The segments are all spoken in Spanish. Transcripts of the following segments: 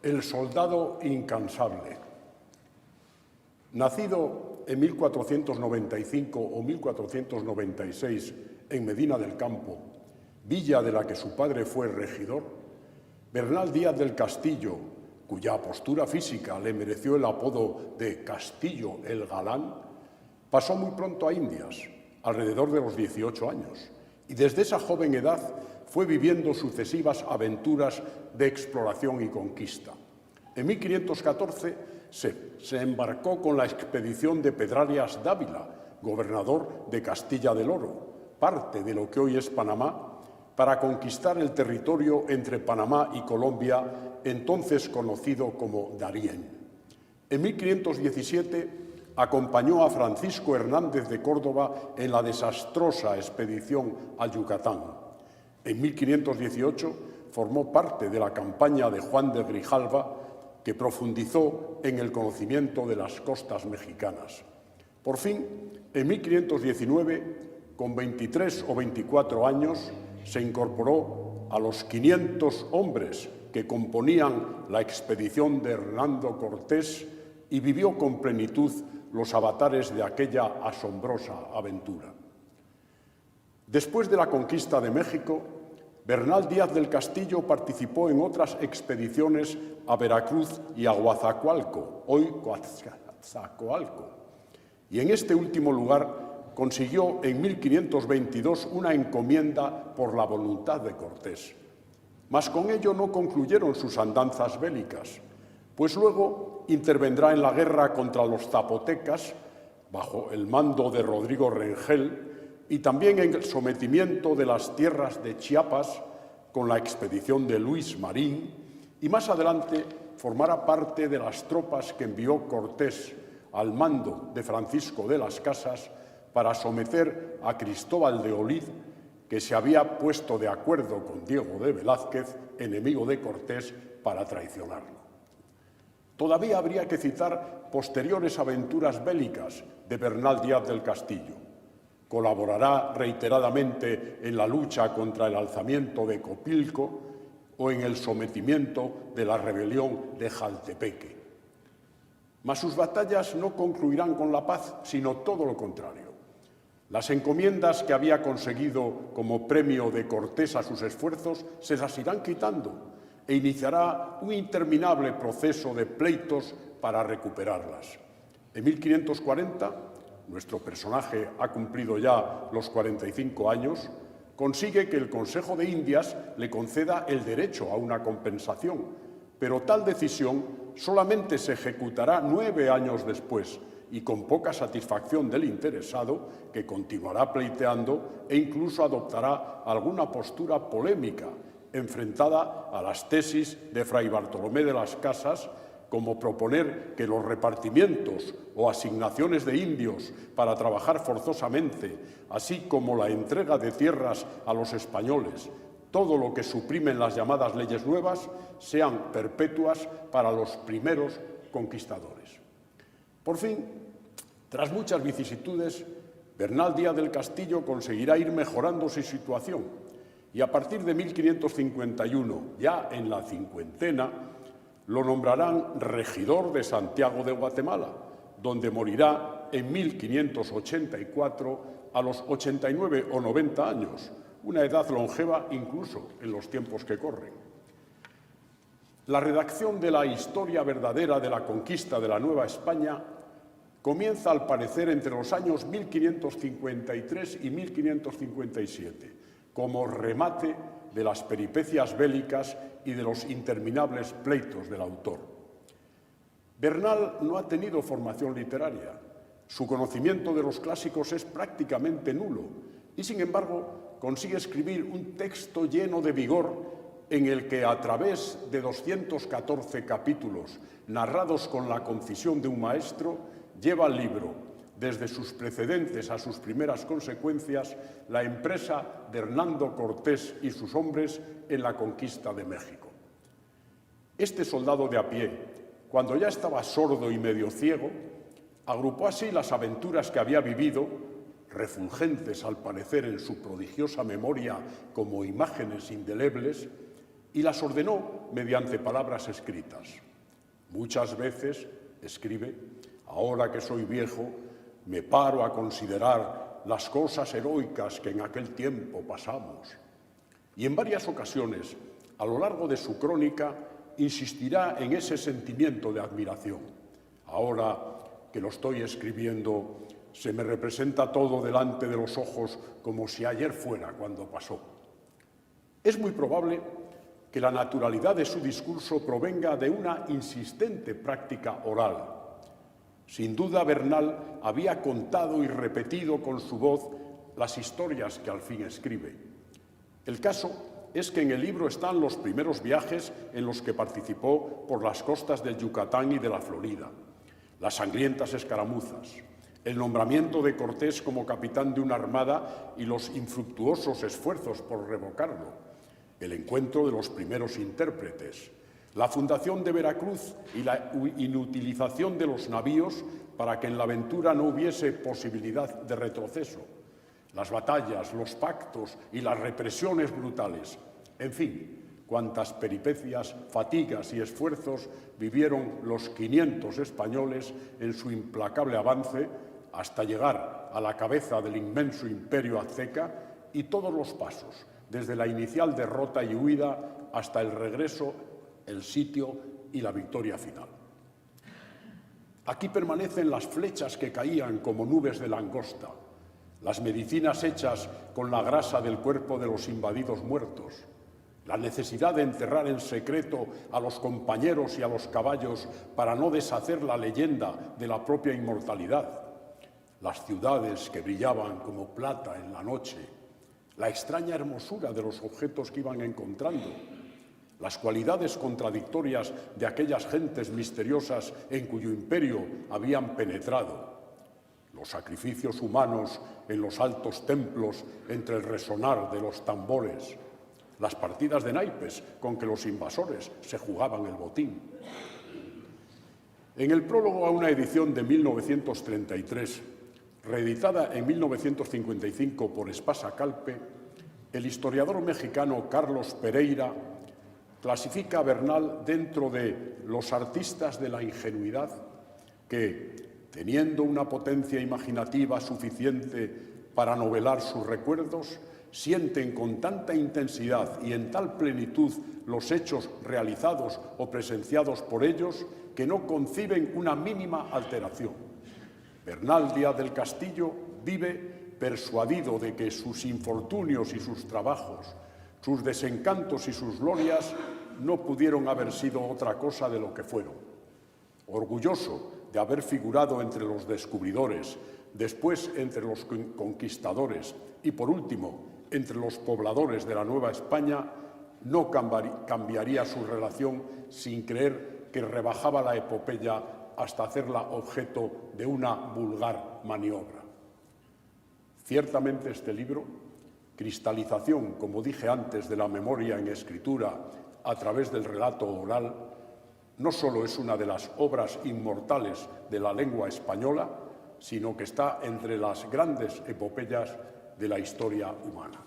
El soldado incansable. Nacido en 1495 o 1496 en Medina del Campo, villa de la que su padre fue regidor, Bernal Díaz del Castillo, cuya postura física le mereció el apodo de Castillo el Galán, pasó muy pronto a Indias, alrededor de los 18 años, y desde esa joven edad fue viviendo sucesivas aventuras de exploración y conquista. En 1514 se embarcó con la expedición de Pedrarias Dávila, gobernador de Castilla del Oro, parte de lo que hoy es Panamá, para conquistar el territorio entre Panamá y Colombia, entonces conocido como Darién. En 1517 acompañó a Francisco Hernández de Córdoba en la desastrosa expedición al Yucatán. En 1518 formó parte de la campaña de Juan de Grijalva, que profundizó en el conocimiento de las costas mexicanas. Por fin, en 1519, con 23 o 24 años, se incorporó a los 500 hombres que componían la expedición de Hernando Cortés y vivió con plenitud los avatares de aquella asombrosa aventura. Después de la conquista de México, Bernal Díaz del Castillo participó en otras expediciones a Veracruz y a Coatzacoalco, hoy Coatzacoalco, y en este último lugar consiguió en 1522 una encomienda por la voluntad de Cortés. Mas con ello no concluyeron sus andanzas bélicas, pues luego intervendrá en la guerra contra los zapotecas, bajo el mando de Rodrigo Rengel, y también en el sometimiento de las tierras de Chiapas con la expedición de Luis Marín, y más adelante formará parte de las tropas que envió Cortés al mando de Francisco de las Casas para someter a Cristóbal de Olid, que se había puesto de acuerdo con Diego de Velázquez, enemigo de Cortés, para traicionarlo. Todavía habría que citar posteriores aventuras bélicas de Bernal Díaz del Castillo. Colaborará reiteradamente en la lucha contra el alzamiento de Copilco o en el sometimiento de la rebelión de Jaltepeque. Mas sus batallas no concluirán con la paz, sino todo lo contrario. Las encomiendas que había conseguido como premio de Cortés a sus esfuerzos se las irán quitando e iniciará un interminable proceso de pleitos para recuperarlas. En 1540, nuestro personaje ha cumplido ya los 45 años, consigue que el Consejo de Indias le conceda el derecho a una compensación, pero tal decisión solamente se ejecutará 9 años después y con poca satisfacción del interesado, que continuará pleiteando e incluso adoptará alguna postura polémica, enfrentada a las tesis de Fray Bartolomé de las Casas, como proponer que los repartimientos o asignaciones de indios para trabajar forzosamente, así como la entrega de tierras a los españoles, todo lo que suprimen las llamadas leyes nuevas, sean perpetuas para los primeros conquistadores. Por fin, tras muchas vicisitudes, Bernal Díaz del Castillo conseguirá ir mejorando su situación y a partir de 1551, ya en la cincuentena, lo nombrarán regidor de Santiago de Guatemala, donde morirá en 1584 a los 89 o 90 años, una edad longeva incluso en los tiempos que corren. La redacción de la historia verdadera de la conquista de la Nueva España comienza, al parecer, entre los años 1553 y 1557, como remate de las peripecias bélicas y de los interminables pleitos del autor. Bernal no ha tenido formación literaria. Su conocimiento de los clásicos es prácticamente nulo y, sin embargo, consigue escribir un texto lleno de vigor en el que, a través de 214 capítulos narrados con la concisión de un maestro, lleva al libro, desde sus precedentes a sus primeras consecuencias, la empresa de Hernando Cortés y sus hombres en la conquista de México. Este soldado de a pie, cuando ya estaba sordo y medio ciego, agrupó así las aventuras que había vivido, refulgentes al parecer en su prodigiosa memoria como imágenes indelebles, y las ordenó mediante palabras escritas. Muchas veces, escribe, ahora que soy viejo, me paro a considerar las cosas heroicas que en aquel tiempo pasamos. Y en varias ocasiones, a lo largo de su crónica, insistirá en ese sentimiento de admiración. Ahora que lo estoy escribiendo, se me representa todo delante de los ojos como si ayer fuera cuando pasó. Es muy probable que la naturalidad de su discurso provenga de una insistente práctica oral. Sin duda, Bernal había contado y repetido con su voz las historias que al fin escribe. El caso es que en el libro están los primeros viajes en los que participó por las costas del Yucatán y de la Florida, las sangrientas escaramuzas, el nombramiento de Cortés como capitán de una armada y los infructuosos esfuerzos por revocarlo, el encuentro de los primeros intérpretes, la fundación de Veracruz y la inutilización de los navíos para que en la aventura no hubiese posibilidad de retroceso, las batallas, los pactos y las represiones brutales, en fin, cuantas peripecias, fatigas y esfuerzos vivieron los 500 españoles en su implacable avance hasta llegar a la cabeza del inmenso imperio azteca y todos los pasos, desde la inicial derrota y huida hasta el regreso, el sitio y la victoria final. Aquí permanecen las flechas que caían como nubes de langosta, las medicinas hechas con la grasa del cuerpo de los invadidos muertos, la necesidad de enterrar en secreto a los compañeros y a los caballos para no deshacer la leyenda de la propia inmortalidad, las ciudades que brillaban como plata en la noche, la extraña hermosura de los objetos que iban encontrando, las cualidades contradictorias de aquellas gentes misteriosas en cuyo imperio habían penetrado, los sacrificios humanos en los altos templos entre el resonar de los tambores, las partidas de naipes con que los invasores se jugaban el botín. En el prólogo a una edición de 1933, reeditada en 1955 por Espasa Calpe, el historiador mexicano Carlos Pereira clasifica a Bernal dentro de los artistas de la ingenuidad que, teniendo una potencia imaginativa suficiente para novelar sus recuerdos, sienten con tanta intensidad y en tal plenitud los hechos realizados o presenciados por ellos que no conciben una mínima alteración. Bernal Díaz del Castillo vive persuadido de que sus infortunios y sus trabajos, sus desencantos y sus glorias no pudieron haber sido otra cosa de lo que fueron. Orgulloso de haber figurado entre los descubridores, después entre los conquistadores y, por último, entre los pobladores de la Nueva España, no cambiaría su relación sin creer que rebajaba la epopeya hasta hacerla objeto de una vulgar maniobra. Ciertamente este libro, cristalización, como dije antes, de la memoria en escritura a través del relato oral, no solo es una de las obras inmortales de la lengua española, sino que está entre las grandes epopeyas de la historia humana.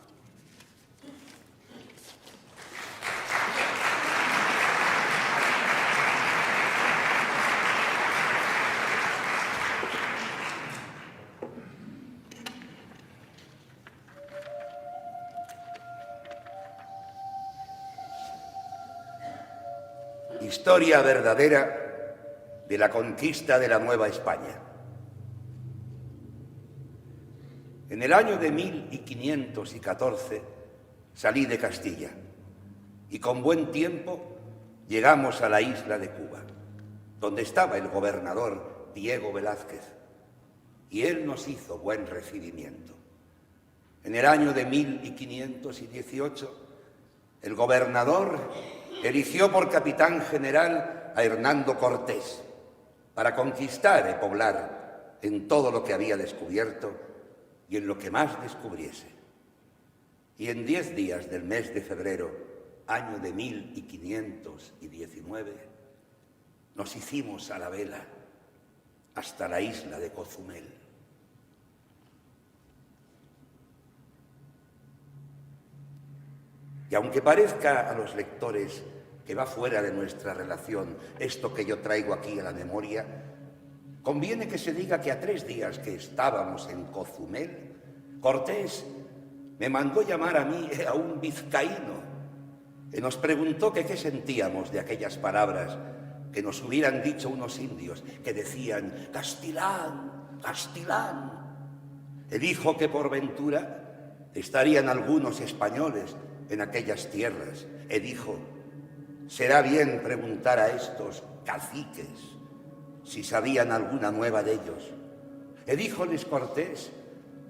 Historia verdadera de la conquista de la Nueva España. En el año de 1514 salí de Castilla y con buen tiempo llegamos a la isla de Cuba, donde estaba el gobernador Diego Velázquez, y él nos hizo buen recibimiento. En el año de 1518, el gobernador eligió por capitán general a Hernando Cortés para conquistar y poblar en todo lo que había descubierto y en lo que más descubriese. Y en 10 días del mes de febrero, año de 1519, nos hicimos a la vela hasta la isla de Cozumel. Y aunque parezca a los lectores que va fuera de nuestra relación esto que yo traigo aquí a la memoria, conviene que se diga que a 3 días que estábamos en Cozumel, Cortés me mandó llamar a mí a un vizcaíno y nos preguntó que qué sentíamos de aquellas palabras que nos hubieran dicho unos indios que decían «Castilán, Castilán». Él dijo que por ventura estarían algunos españoles en aquellas tierras. Él dijo: «Será bien preguntar a estos caciques si sabían alguna nueva de ellos». E díjoles Cortés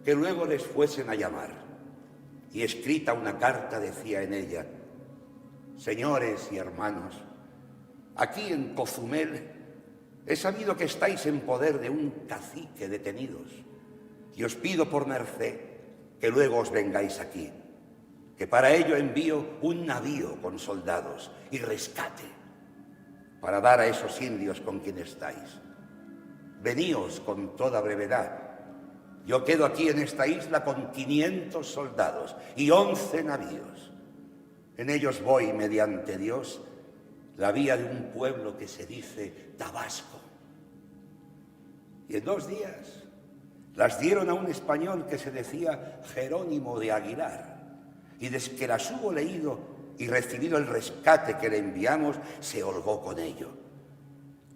que luego les fuesen a llamar. Y escrita una carta decía en ella: «Señores y hermanos, aquí en Cozumel he sabido que estáis en poder de un cacique detenidos, y os pido por merced que luego os vengáis aquí, que para ello envío un navío con soldados y rescate para dar a esos indios con quien estáis. Veníos con toda brevedad. Yo quedo aquí en esta isla con 500 soldados y 11 navíos. En ellos voy, mediante Dios, la vía de un pueblo que se dice Tabasco». Y en 2 días las dieron a un español que se decía Jerónimo de Aguilar, y desde que las hubo leído y recibido el rescate que le enviamos, se holgó con ello.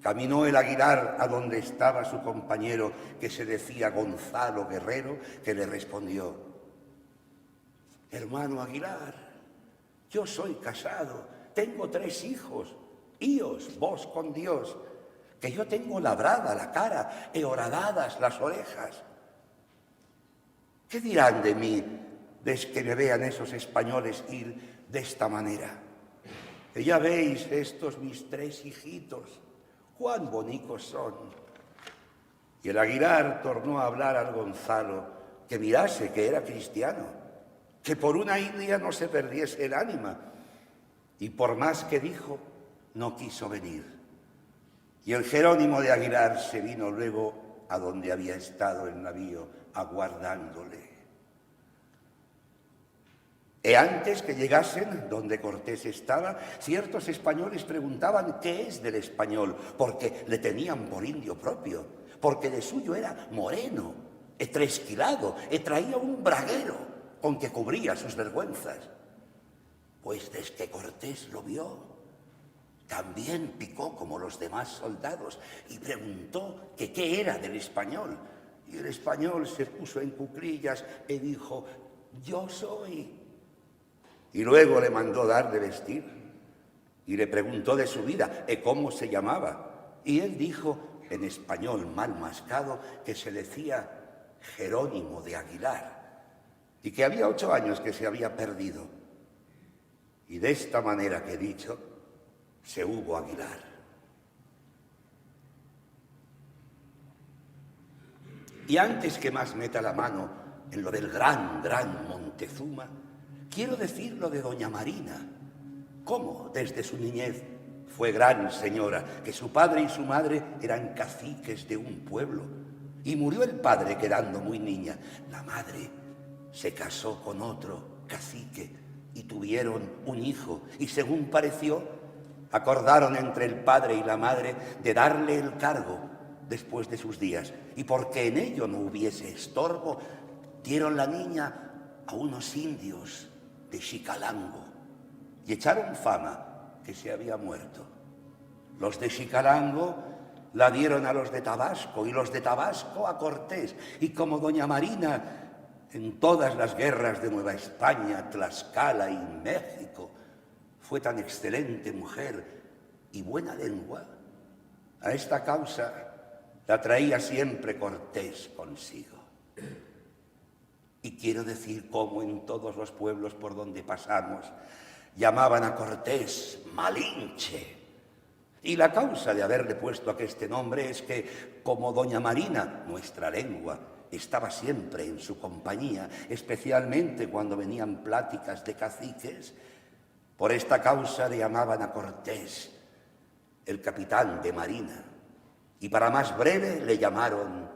Caminó el Aguilar a donde estaba su compañero, que se decía Gonzalo Guerrero, que le respondió: «Hermano Aguilar, yo soy casado, tengo 3 hijos, íos vos con Dios, que yo tengo labrada la cara e horadadas las orejas. ¿Qué dirán de mí desde que me vean esos españoles ir de esta manera? Que ya veis estos mis 3 hijitos, cuán bonicos son». Y el Aguilar tornó a hablar al Gonzalo que mirase que era cristiano, que por una india no se perdiese el ánima, y por más que dijo, no quiso venir. Y el Jerónimo de Aguilar se vino luego a donde había estado el navío, aguardándole. E antes que llegasen donde Cortés estaba, ciertos españoles preguntaban qué es del español, porque le tenían por indio propio, porque de suyo era moreno, tresquilado, traía un braguero con que cubría sus vergüenzas. Pues desde que Cortés lo vio, también picó como los demás soldados y preguntó que qué era del español. Y el español se puso en cuclillas y dijo: «Yo soy». Y luego le mandó dar de vestir y le preguntó de su vida y cómo se llamaba. Y él dijo en español mal mascado que se decía Jerónimo de Aguilar y que había 8 años que se había perdido. Y de esta manera que he dicho, se hubo Aguilar. Y antes que más meta la mano en lo del gran Montezuma, quiero decir lo de doña Marina, cómo desde su niñez fue gran señora, que su padre y su madre eran caciques de un pueblo, y murió el padre quedando muy niña. La madre se casó con otro cacique y tuvieron un hijo, y según pareció, acordaron entre el padre y la madre de darle el cargo después de sus días, y porque en ello no hubiese estorbo, dieron la niña a unos indios de Xicalango y echaron fama que se había muerto. Los de Xicalango la dieron a los de Tabasco y los de Tabasco a Cortés, y como doña Marina en todas las guerras de Nueva España, Tlaxcala y México fue tan excelente mujer y buena lengua, a esta causa la traía siempre Cortés consigo. Y quiero decir cómo en todos los pueblos por donde pasamos llamaban a Cortés Malinche. Y la causa de haberle puesto aqueste nombre es que, como doña Marina, nuestra lengua, estaba siempre en su compañía, especialmente cuando venían pláticas de caciques, por esta causa le llamaban a Cortés el capitán de marina, y para más breve le llamaron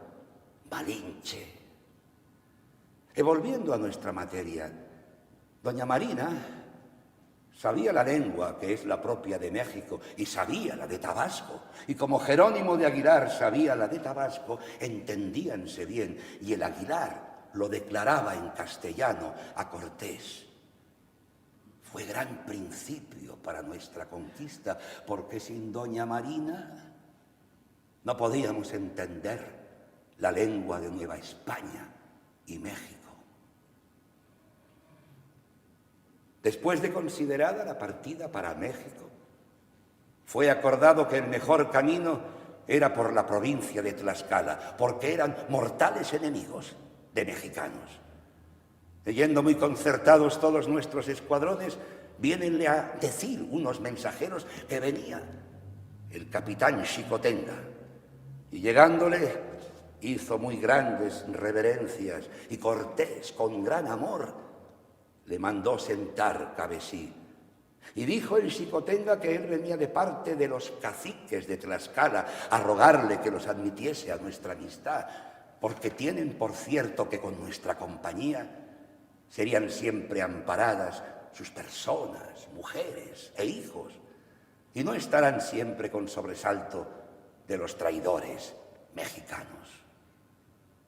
Malinche. Y volviendo a nuestra materia, doña Marina Sabía la lengua, que es la propia de México, y sabía la de Tabasco. Y como Jerónimo de Aguilar sabía la de Tabasco, entendíanse bien, y el Aguilar lo declaraba en castellano a Cortés. Fue gran principio para nuestra conquista, porque sin doña Marina no podíamos entender la lengua de Nueva España y México. Después de considerada la partida para México, fue acordado que el mejor camino era por la provincia de Tlaxcala, porque eran mortales enemigos de mexicanos. Yendo muy concertados todos nuestros escuadrones, vienenle a decir unos mensajeros que venía el capitán Xicotenga, y llegándole hizo muy grandes reverencias, y Cortés, con gran amor, le mandó sentar cabe sí. Y dijo el Xicotenga que él venía de parte de los caciques de Tlaxcala a rogarle que los admitiese a nuestra amistad, porque tienen por cierto que con nuestra compañía serían siempre amparadas sus personas, mujeres e hijos, y no estarán siempre con sobresalto de los traidores mexicanos.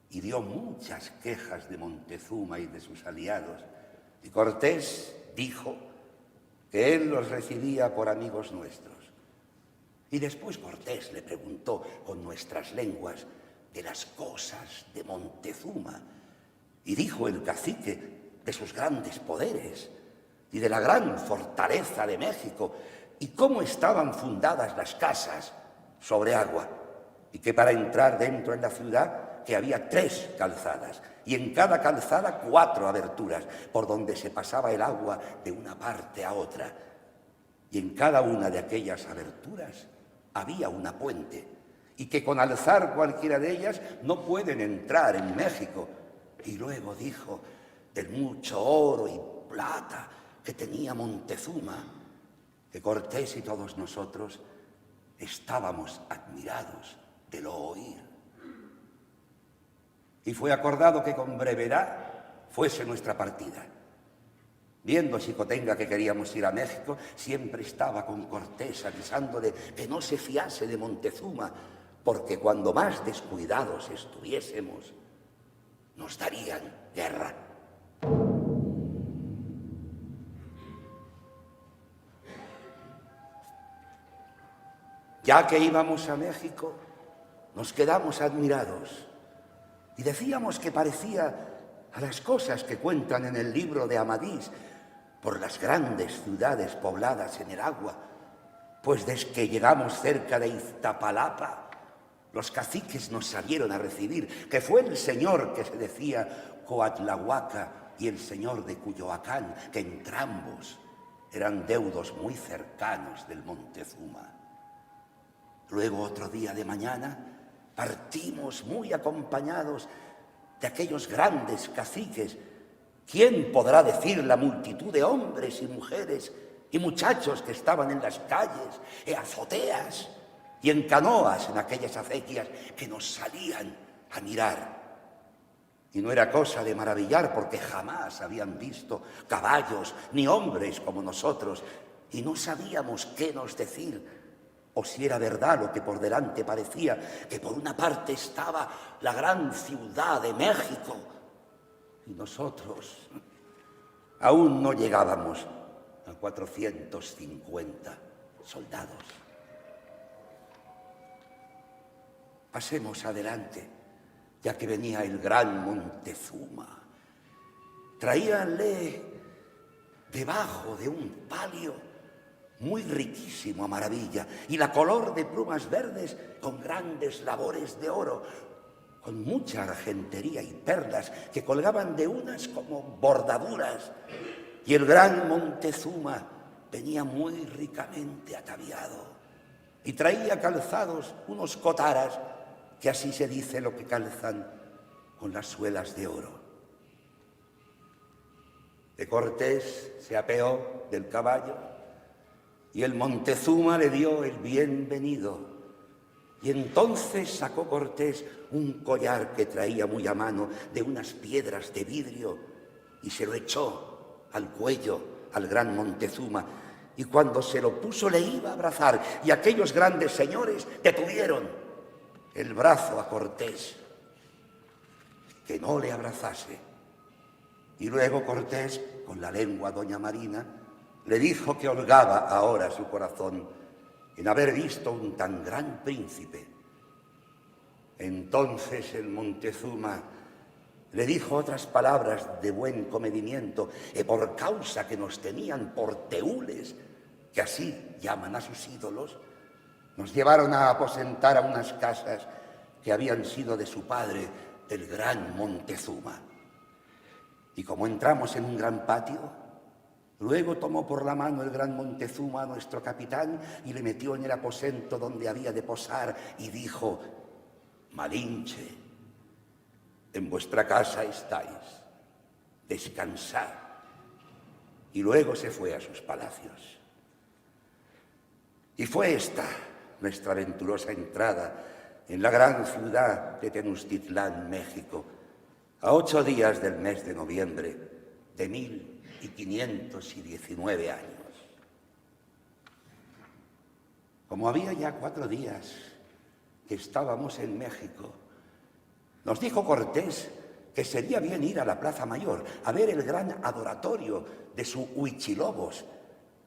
Y dio muchas quejas de Montezuma y de sus aliados, y Cortés dijo que él los recibía por amigos nuestros. Y después Cortés le preguntó con nuestras lenguas de las cosas de Montezuma, y dijo el cacique de sus grandes poderes y de la gran fortaleza de México, y cómo estaban fundadas las casas sobre agua, y que para entrar dentro en la ciudad que había 3 calzadas, y en cada calzada 4 aberturas, por donde se pasaba el agua de una parte a otra, y en cada una de aquellas aberturas había una puente, y que con alzar cualquiera de ellas no pueden entrar en México. Y luego dijo del mucho oro y plata que tenía Montezuma, que Cortés y todos nosotros estábamos admirados de lo oír. Y fue acordado que con brevedad fuese nuestra partida. Viendo Xicotenga que queríamos ir a México, siempre estaba con Cortés avisándole que no se fiase de Montezuma, porque cuando más descuidados estuviésemos, nos darían guerra. Ya que íbamos a México, nos quedamos admirados y decíamos que parecía a las cosas que cuentan en el libro de Amadís por las grandes ciudades pobladas en el agua, pues desde que llegamos cerca de Iztapalapa, los caciques nos salieron a recibir, que fue el señor que se decía Coatlahuaca y el señor de Cuyoacán, que entrambos eran deudos muy cercanos del Montezuma. Luego, otro día de mañana, partimos muy acompañados de aquellos grandes caciques. ¿Quién podrá decir la multitud de hombres y mujeres y muchachos que estaban en las calles, en azoteas y en canoas en aquellas acequias que nos salían a mirar? Y no era cosa de maravillar, porque jamás habían visto caballos ni hombres como nosotros, y no sabíamos qué nos decir, o si era verdad lo que por delante parecía, que por una parte estaba la gran ciudad de México, y nosotros aún no llegábamos a 450 soldados. Pasemos adelante, ya que venía el gran Montezuma. Traíanle debajo de un palio muy riquísimo a maravilla, y la color de plumas verdes con grandes labores de oro, con mucha argentería y perlas que colgaban de unas como bordaduras, y el gran Montezuma venía muy ricamente ataviado y traía calzados unos cotaras, que así se dice lo que calzan con las suelas de oro. De Cortés se apeó del caballo y el Montezuma le dio el bienvenido. Y entonces sacó Cortés un collar que traía muy a mano de unas piedras de vidrio y se lo echó al cuello al gran Montezuma, y cuando se lo puso le iba a abrazar, y aquellos grandes señores detuvieron el brazo a Cortés, que no le abrazase. Y luego Cortés, con la lengua a doña Marina, le dijo que holgaba ahora su corazón en haber visto un tan gran príncipe. Entonces el Montezuma le dijo otras palabras de buen comedimiento, y por causa que nos tenían por teules, que así llaman a sus ídolos, nos llevaron a aposentar a unas casas que habían sido de su padre, el gran Montezuma. Y como entramos en un gran patio, luego tomó por la mano el gran Montezuma a nuestro capitán y le metió en el aposento donde había de posar y dijo: Malinche, en vuestra casa estáis, descansad. Y luego se fue a sus palacios. Y fue esta nuestra aventurosa entrada en la gran ciudad de Tenochtitlán, México, a 8 días del mes de noviembre de 1519 años. Como había ya 4 días que estábamos en México, nos dijo Cortés que sería bien ir a la Plaza Mayor a ver el gran adoratorio de su Huichilobos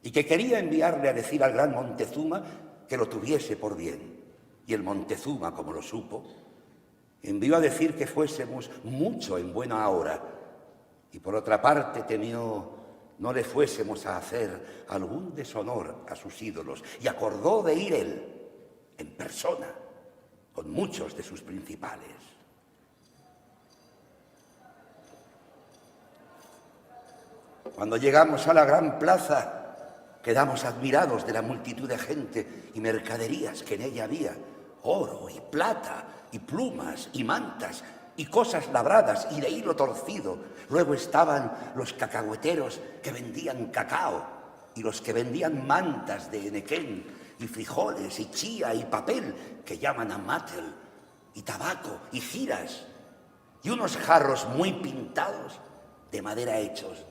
y que quería enviarle a decir al gran Montezuma que lo tuviese por bien. Y el Montezuma, como lo supo, envió a decir que fuésemos mucho en buena hora y por otra parte temió no le fuésemos a hacer algún deshonor a sus ídolos y acordó de ir él en persona con muchos de sus principales. Cuando llegamos a la gran plaza, quedamos admirados de la multitud de gente y mercaderías que en ella había, oro y plata y plumas y mantas y cosas labradas y de hilo torcido. Luego estaban los cacahueteros que vendían cacao y los que vendían mantas de enequén y frijoles y chía y papel que llaman amatel y tabaco y giras y unos jarros muy pintados de madera hechos.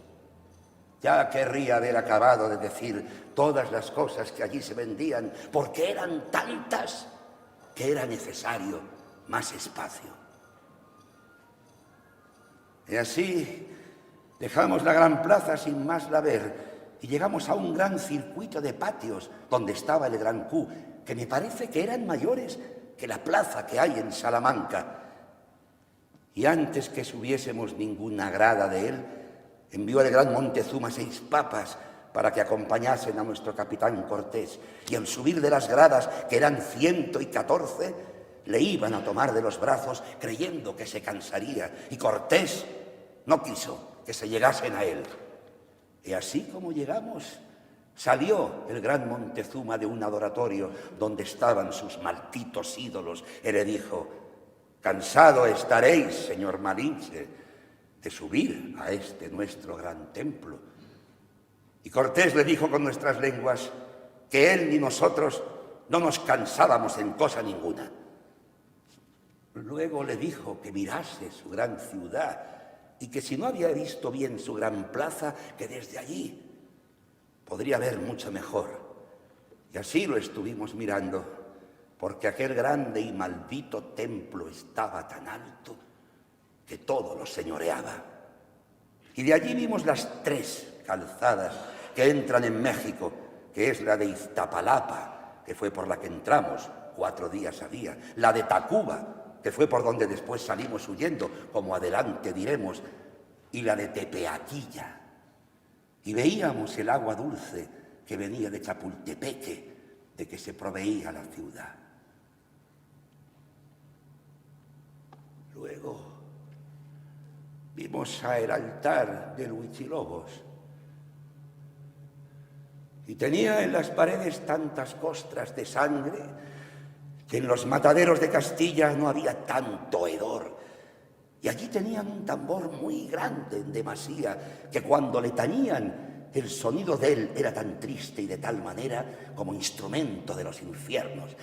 Ya querría haber acabado de decir todas las cosas que allí se vendían, porque eran tantas que era necesario más espacio. Y así dejamos la gran plaza sin más la ver y llegamos a un gran circuito de patios donde estaba el Gran Q, que me parece que eran mayores que la plaza que hay en Salamanca. Y antes que subiésemos ninguna grada de él, envió el gran Montezuma 6 papas para que acompañasen a nuestro capitán Cortés, y al subir de las gradas, que eran 114, le iban a tomar de los brazos creyendo que se cansaría, y Cortés no quiso que se llegasen a él. Y así como llegamos, salió el gran Montezuma de un adoratorio donde estaban sus malditos ídolos y le dijo: cansado estaréis, señor Malinche, de subir a este nuestro gran templo. Y Cortés le dijo con nuestras lenguas que él ni nosotros no nos cansábamos en cosa ninguna. Luego le dijo que mirase su gran ciudad y que si no había visto bien su gran plaza, que desde allí podría ver mucho mejor. Y así lo estuvimos mirando, porque aquel grande y maldito templo estaba tan alto que todo lo señoreaba. Y de allí vimos las 3 calzadas que entran en México, que es la de Iztapalapa, que fue por la que entramos, 4 días había, la de Tacuba, que fue por donde después salimos huyendo, como adelante diremos, y la de Tepeaquilla. Y veíamos el agua dulce que venía de Chapultepeque, de que se proveía la ciudad. Luego vimos el altar del Huichilobos y tenía en las paredes tantas costras de sangre que en los mataderos de Castilla no había tanto hedor. Y allí tenían un tambor muy grande en demasía que cuando le tañían el sonido de él era tan triste y de tal manera como instrumento de los infiernos.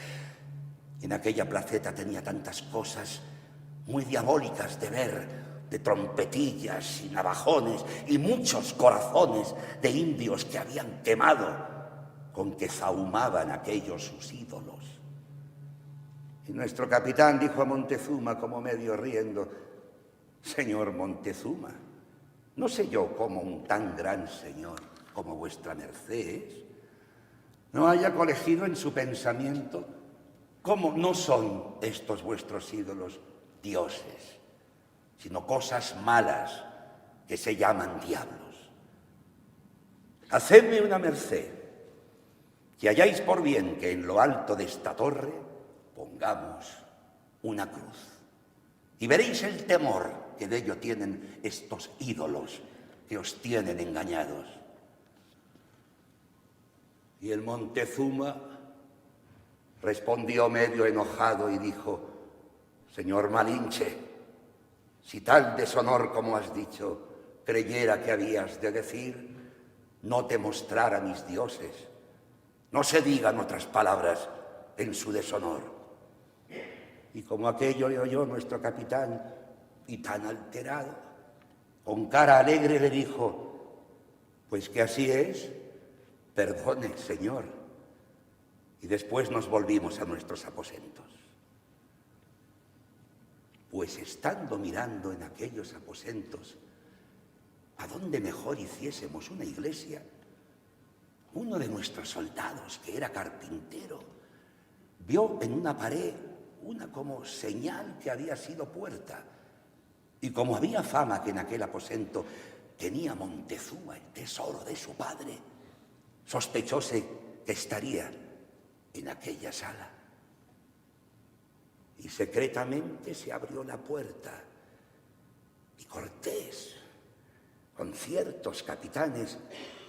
En aquella placeta tenía tantas cosas muy diabólicas de ver, de trompetillas y navajones y muchos corazones de indios que habían quemado con que zahumaban aquellos sus ídolos. Y nuestro capitán dijo a Montezuma, como medio riendo: «Señor Montezuma, no sé yo cómo un tan gran señor como vuestra merced no haya colegido en su pensamiento cómo no son estos vuestros ídolos dioses, sino cosas malas que se llaman diablos. Hacedme una merced, que hayáis por bien que en lo alto de esta torre pongamos una cruz, y veréis el temor que de ello tienen estos ídolos que os tienen engañados». Y el Montezuma respondió medio enojado y dijo: «Señor Malinche, si tal deshonor como has dicho creyera que habías de decir, no te mostrara mis dioses. No se digan otras palabras en su deshonor». Y como aquello le oyó nuestro capitán, y tan alterado, con cara alegre le dijo: «Pues que así es, perdone, señor». Y después nos volvimos a nuestros aposentos. Pues estando mirando en aquellos aposentos a dónde mejor hiciésemos una iglesia, uno de nuestros soldados, que era carpintero, vio en una pared una como señal que había sido puerta. Y como había fama que en aquel aposento tenía Montezuma el tesoro de su padre, sospechóse que estaría en aquella sala. Y secretamente se abrió la puerta, y Cortés, con ciertos capitanes,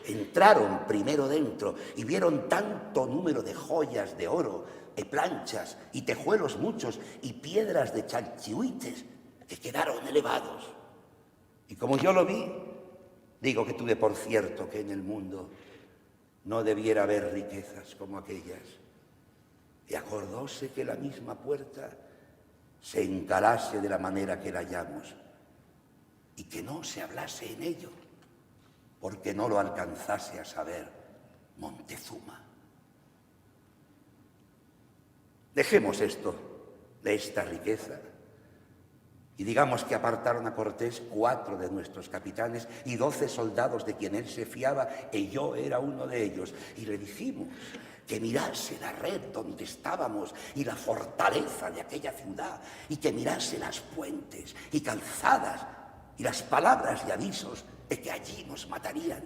entraron primero dentro y vieron tanto número de joyas de oro, de planchas y tejuelos muchos y piedras de chalchihuites que quedaron elevados. Y como yo lo vi, digo que tuve por cierto que en el mundo no debiera haber riquezas como aquellas. Y acordóse que la misma puerta se encalase de la manera que la hallamos y que no se hablase en ello, porque no lo alcanzase a saber Montezuma. Dejemos esto de esta riqueza y digamos que apartaron a Cortés 4 de nuestros capitanes y 12 soldados de quien él se fiaba, y yo era uno de ellos. Y le dijimos que mirase la red donde estábamos y la fortaleza de aquella ciudad, y que mirase las puentes y calzadas y las palabras y avisos de que allí nos matarían,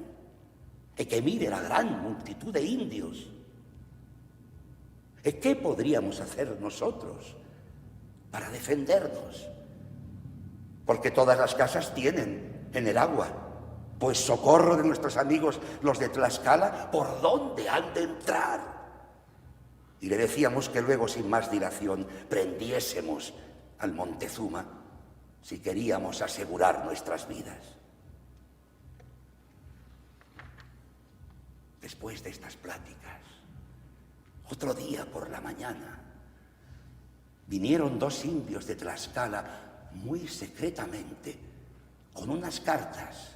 y que mire la gran multitud de indios. ¿Y qué podríamos hacer nosotros para defendernos? Porque todas las casas tienen en el agua, pues socorro de nuestros amigos los de Tlaxcala, ¿por dónde han de entrar? Y le decíamos que luego, sin más dilación, prendiésemos al Montezuma si queríamos asegurar nuestras vidas. Después de estas pláticas, otro día por la mañana, vinieron 2 indios de Tlaxcala muy secretamente con unas cartas,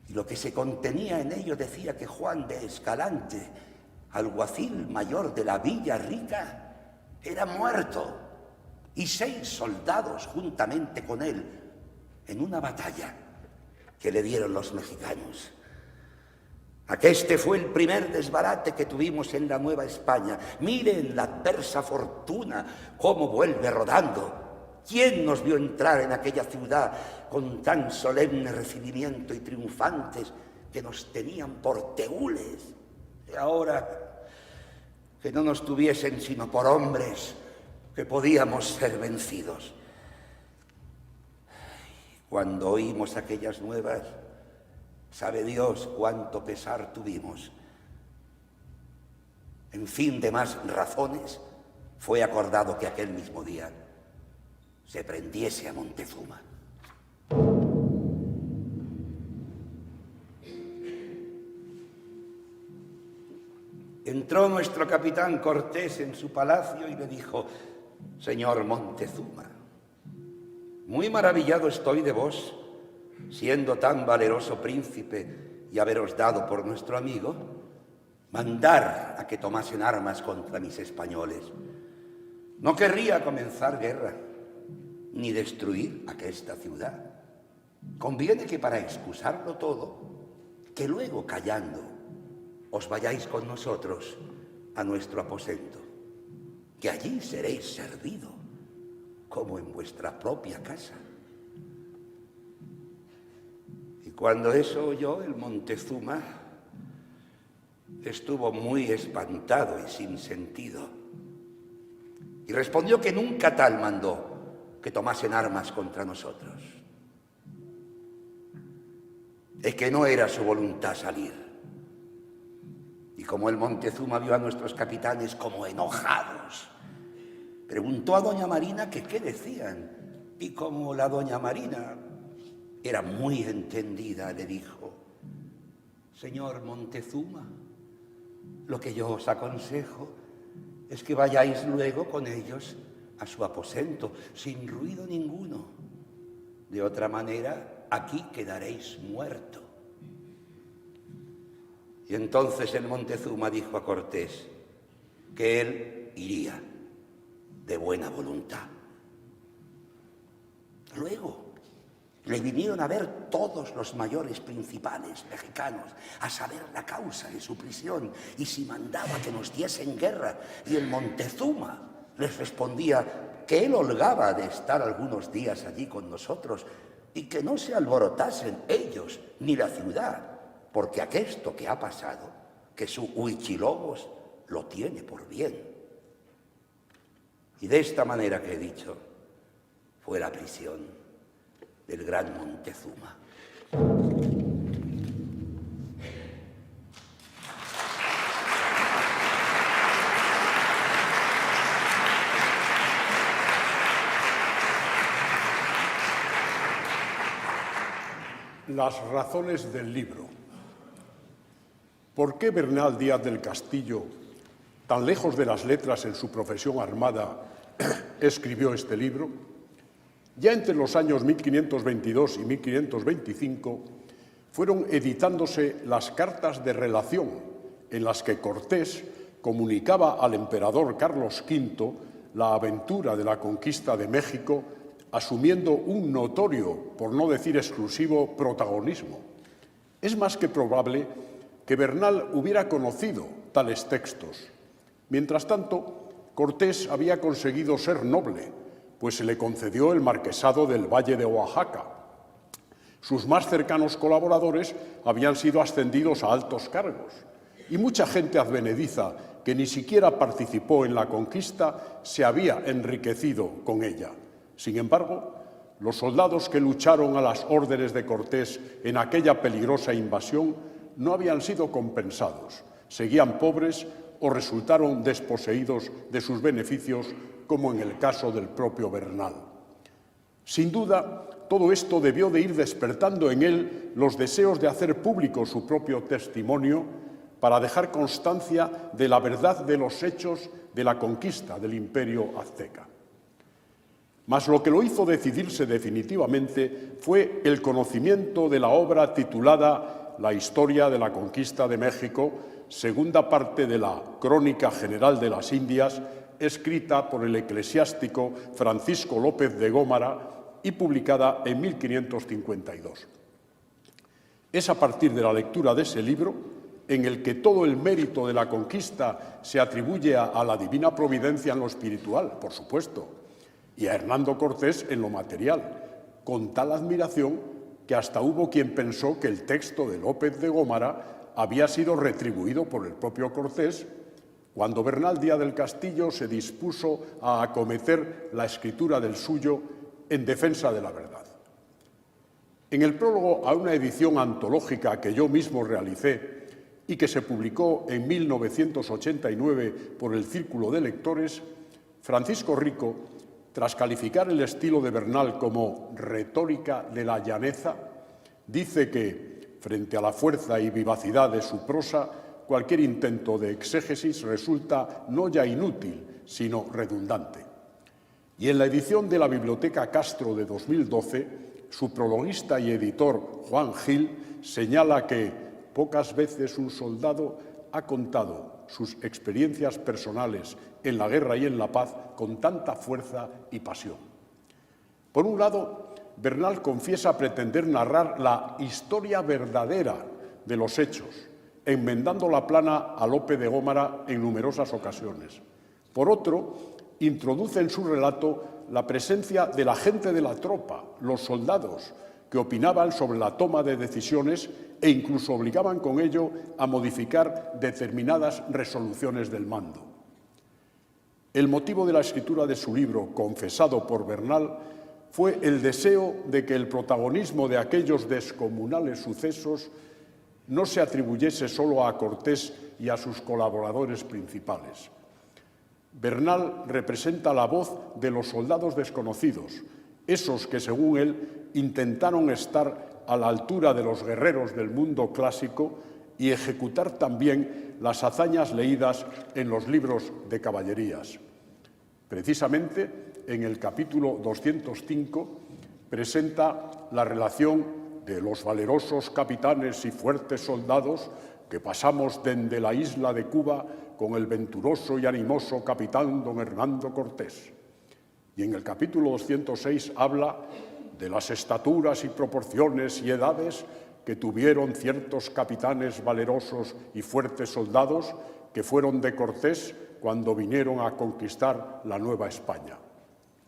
y lo que se contenía en ello decía que Juan de Escalante, alguacil mayor de la Villa Rica, era muerto, y 6 soldados juntamente con él en una batalla que le dieron los mexicanos. Aqueste fue el primer desbarate que tuvimos en la Nueva España. Miren la adversa fortuna cómo vuelve rodando. ¿Quién nos vio entrar en aquella ciudad con tan solemne recibimiento y triunfantes que nos tenían por teúles? Y ahora que no nos tuviesen sino por hombres, que podíamos ser vencidos. Cuando oímos aquellas nuevas, sabe Dios cuánto pesar tuvimos. En fin de más razones, fue acordado que aquel mismo día se prendiese a Montezuma. Entró nuestro capitán Cortés en su palacio y le dijo: «Señor Montezuma, Muy maravillado estoy de vos, siendo tan valeroso príncipe y haberos dado por nuestro amigo, mandar a que tomasen armas contra mis españoles. No querría comenzar guerra, ni destruir aquesta ciudad. Conviene que para excusarlo todo, que luego callando os vayáis con nosotros a nuestro aposento, que allí seréis servido como en vuestra propia casa. Y cuando eso oyó el Montezuma, estuvo muy espantado y sin sentido, y respondió que nunca tal mandó que tomasen armas contra nosotros, y que no era su voluntad salir. Y como el Montezuma vio a nuestros capitanes como enojados, preguntó a doña Marina que qué decían, y como la doña Marina era muy entendida, le dijo: señor Montezuma, lo que yo os aconsejo es que vayáis luego con ellos a su aposento, sin ruido ninguno. De otra manera, aquí quedaréis muerto. Y entonces el Montezuma dijo a Cortés que él iría de buena voluntad. Luego le vinieron a ver todos los mayores principales mexicanos a saber la causa de su prisión y si mandaba que nos diesen guerra. Y el Montezuma les respondía que él holgaba de estar algunos días allí con nosotros y que no se alborotasen ellos ni la ciudad, porque aquesto que ha pasado, que su Huichilobos lo tiene por bien. Y de esta manera que he dicho, fue la prisión del gran Montezuma. Las razones del libro. ¿Por qué Bernal Díaz del Castillo, tan lejos de las letras en su profesión armada, escribió este libro? Ya entre los años 1522 y 1525 fueron editándose las cartas de relación en las que Cortés comunicaba al emperador Carlos V la aventura de la conquista de México, asumiendo un notorio, por no decir exclusivo, protagonismo. Es más que probable que Bernal hubiera conocido tales textos. Mientras tanto, Cortés había conseguido ser noble, pues se le concedió el marquesado del Valle de Oaxaca. Sus más cercanos colaboradores habían sido ascendidos a altos cargos, y mucha gente advenediza que ni siquiera participó en la conquista se había enriquecido con ella. Sin embargo, los soldados que lucharon a las órdenes de Cortés en aquella peligrosa invasión no habían sido compensados, seguían pobres o resultaron desposeídos de sus beneficios, como en el caso del propio Bernal. Sin duda, todo esto debió de ir despertando en él los deseos de hacer público su propio testimonio para dejar constancia de la verdad de los hechos de la conquista del Imperio azteca. Mas lo que lo hizo decidirse definitivamente fue el conocimiento de la obra titulada La historia de la conquista de México, segunda parte de la Crónica General de las Indias, escrita por el eclesiástico Francisco López de Gómara y publicada en 1552. Es a partir de la lectura de ese libro, en el que todo el mérito de la conquista se atribuye a la divina providencia en lo espiritual, por supuesto, y a Hernando Cortés en lo material, con tal admiración que hasta hubo quien pensó que el texto de López de Gómara había sido retribuido por el propio Cortés cuando Bernal Díaz del Castillo se dispuso a acometer la escritura del suyo en defensa de la verdad. En el prólogo a una edición antológica que yo mismo realicé y que se publicó en 1989 por el Círculo de Lectores, Francisco Rico, tras calificar el estilo de Bernal como retórica de la llaneza, dice que, frente a la fuerza y vivacidad de su prosa, cualquier intento de exégesis resulta no ya inútil, sino redundante. Y en la edición de la Biblioteca Castro de 2012, su prologuista y editor Juan Gil señala que pocas veces un soldado ha contado sus experiencias personales en la guerra y en la paz con tanta fuerza y pasión. Por un lado, Bernal confiesa pretender narrar la historia verdadera de los hechos, enmendando la plana a Lope de Gómara en numerosas ocasiones. Por otro, introduce en su relato la presencia de la gente de la tropa, los soldados, que opinaban sobre la toma de decisiones e incluso obligaban con ello a modificar determinadas resoluciones del mando. El motivo de la escritura de su libro, confesado por Bernal, fue el deseo de que el protagonismo de aquellos descomunales sucesos no se atribuyese solo a Cortés y a sus colaboradores principales. Bernal representa la voz de los soldados desconocidos, esos que, según él, intentaron estar a la altura de los guerreros del mundo clásico y ejecutar también las hazañas leídas en los libros de caballerías. Precisamente, en el capítulo 205, presenta la relación de los valerosos capitanes y fuertes soldados que pasamos dende la isla de Cuba con el venturoso y animoso capitán don Hernando Cortés. Y en el capítulo 206 habla de las estaturas y proporciones y edades que tuvieron ciertos capitanes valerosos y fuertes soldados que fueron de Cortés cuando vinieron a conquistar la Nueva España.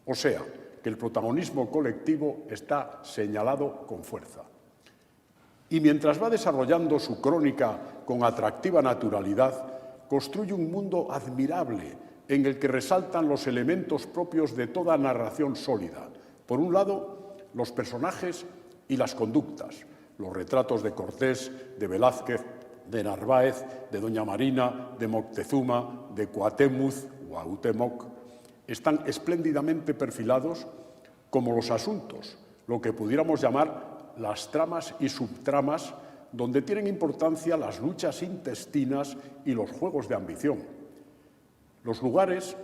O sea, que el protagonismo colectivo está señalado con fuerza. Y mientras va desarrollando su crónica con atractiva naturalidad, construye un mundo admirable en el que resaltan los elementos propios de toda narración sólida. Por un lado, los personajes y las conductas, los retratos de Cortés, de Velázquez, de Narváez, de Doña Marina, de Moctezuma, de Cuauhtémoc, están espléndidamente perfilados, como los asuntos, lo que pudiéramos llamar las tramas y subtramas, donde tienen importancia las luchas intestinas y los juegos de ambición. Los lugares,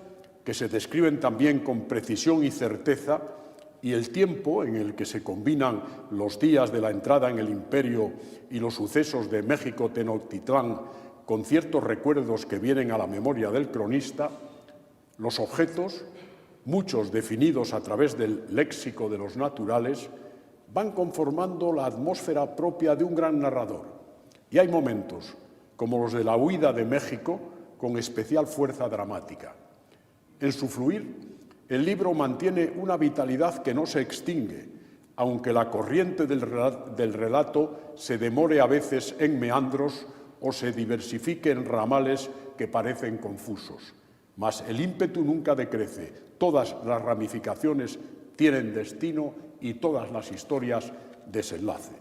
que se describen también con precisión y certeza, y el tiempo en el que se combinan los días de la entrada en el imperio y los sucesos de México-Tenochtitlán con ciertos recuerdos que vienen a la memoria del cronista, los objetos, muchos definidos a través del léxico de los naturales, van conformando la atmósfera propia de un gran narrador. Y hay momentos, como los de la huida de México, con especial fuerza dramática. En su fluir, el libro mantiene una vitalidad que no se extingue, aunque la corriente del relato se demore a veces en meandros o se diversifique en ramales que parecen confusos. Mas el ímpetu nunca decrece, todas las ramificaciones tienen destino y todas las historias desenlace.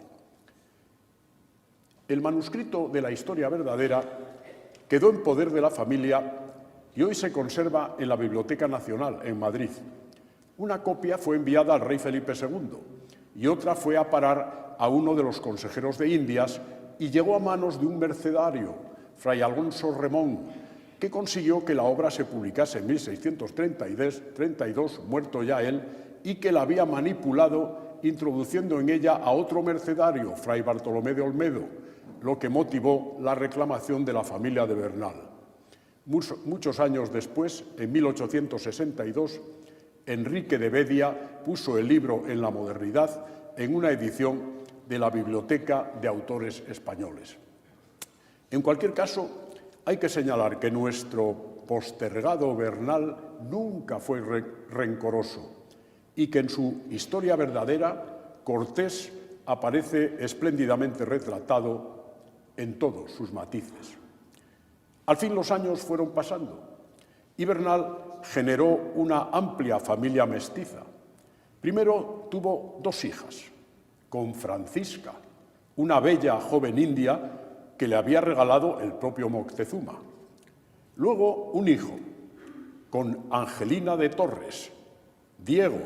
El manuscrito de la historia verdadera quedó en poder de la familia y hoy se conserva en la Biblioteca Nacional, en Madrid. Una copia fue enviada al rey Felipe II y otra fue a parar a uno de los consejeros de Indias y llegó a manos de un mercedario, Fray Alonso Remón, que consiguió que la obra se publicase en 1632, muerto ya él, y que la había manipulado introduciendo en ella a otro mercedario, Fray Bartolomé de Olmedo, lo que motivó la reclamación de la familia de Bernal. Muchos años después, en 1862, Enrique de Bedia puso el libro en la modernidad en una edición de la Biblioteca de Autores Españoles. En cualquier caso, hay que señalar que nuestro postergado Bernal nunca fue rencoroso y que en su historia verdadera Cortés aparece espléndidamente retratado en todos sus matices. Al fin los años fueron pasando y Bernal generó una amplia familia mestiza. Primero tuvo dos hijas, con Francisca, una bella joven india que le había regalado el propio Moctezuma. Luego un hijo, con Angelina de Torres, Diego,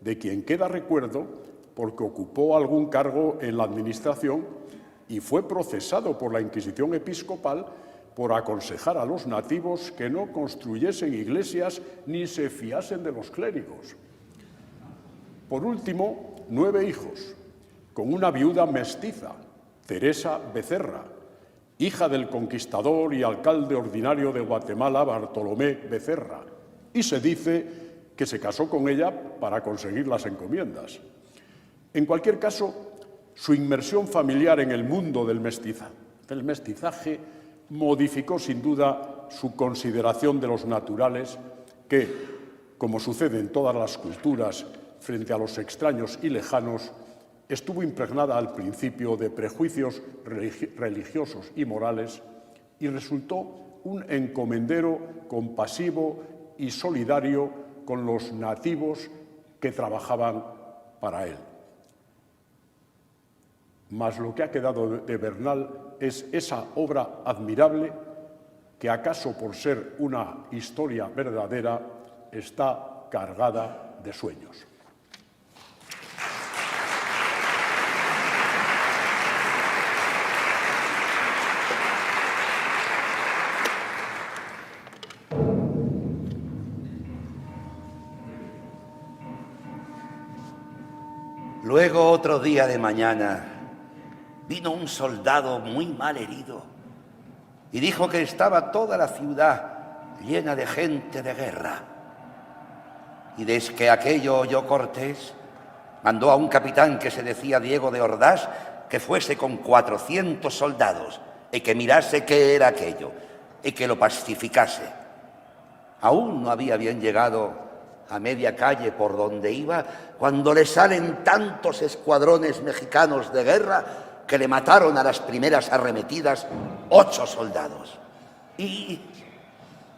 de quien queda recuerdo porque ocupó algún cargo en la administración y fue procesado por la Inquisición episcopal por aconsejar a los nativos que no construyesen iglesias ni se fiasen de los clérigos. Por último, 9 hijos, con una viuda mestiza, Teresa Becerra, hija del conquistador y alcalde ordinario de Guatemala, Bartolomé Becerra, y se dice que se casó con ella para conseguir las encomiendas. En cualquier caso, su inmersión familiar en el mundo del mestizaje modificó sin duda su consideración de los naturales que, como sucede en todas las culturas frente a los extraños y lejanos, estuvo impregnada al principio de prejuicios religiosos y morales y resultó un encomendero compasivo y solidario con los nativos que trabajaban para él. Mas lo que ha quedado de Bernal es esa obra admirable que, acaso por ser una historia verdadera, está cargada de sueños. Luego, otro día de mañana, vino un soldado muy mal herido y dijo que estaba toda la ciudad llena de gente de guerra. Y desde que aquello oyó Cortés, mandó a un capitán que se decía Diego de Ordaz que fuese con 400 soldados y que mirase qué era aquello y que lo pacificase. Aún no había bien llegado a media calle por donde iba, cuando le salen tantos escuadrones mexicanos de guerra que le mataron a las primeras arremetidas 8 soldados. Y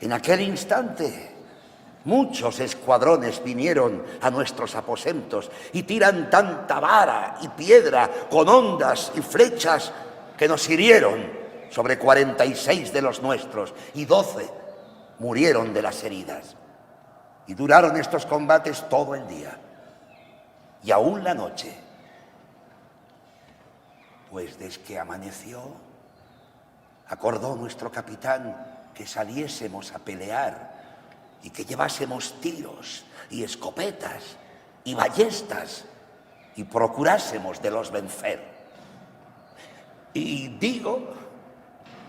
en aquel instante muchos escuadrones vinieron a nuestros aposentos y tiran tanta vara y piedra con hondas y flechas que nos hirieron sobre 46 de los nuestros y 12 murieron de las heridas. Y duraron estos combates todo el día y aún la noche. Pues desde que amaneció, acordó nuestro capitán que saliésemos a pelear y que llevásemos tiros y escopetas y ballestas y procurásemos de los vencer. Y digo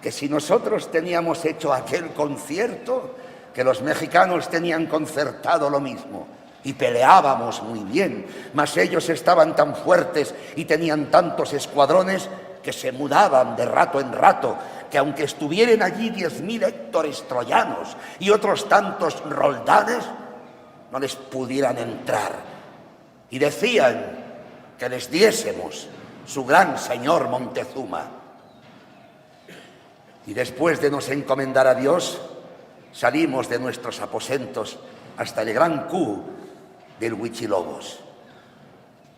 que si nosotros teníamos hecho aquel concierto, que los mexicanos tenían concertado lo mismo y peleábamos muy bien, mas ellos estaban tan fuertes y tenían tantos escuadrones que se mudaban de rato en rato, que aunque estuvieran allí 10.000 Héctores troyanos y otros tantos Roldanes, no les pudieran entrar. Y decían que les diésemos su gran señor Montezuma. Y después de nos encomendar a Dios, salimos de nuestros aposentos hasta el gran Q del Huichilobos.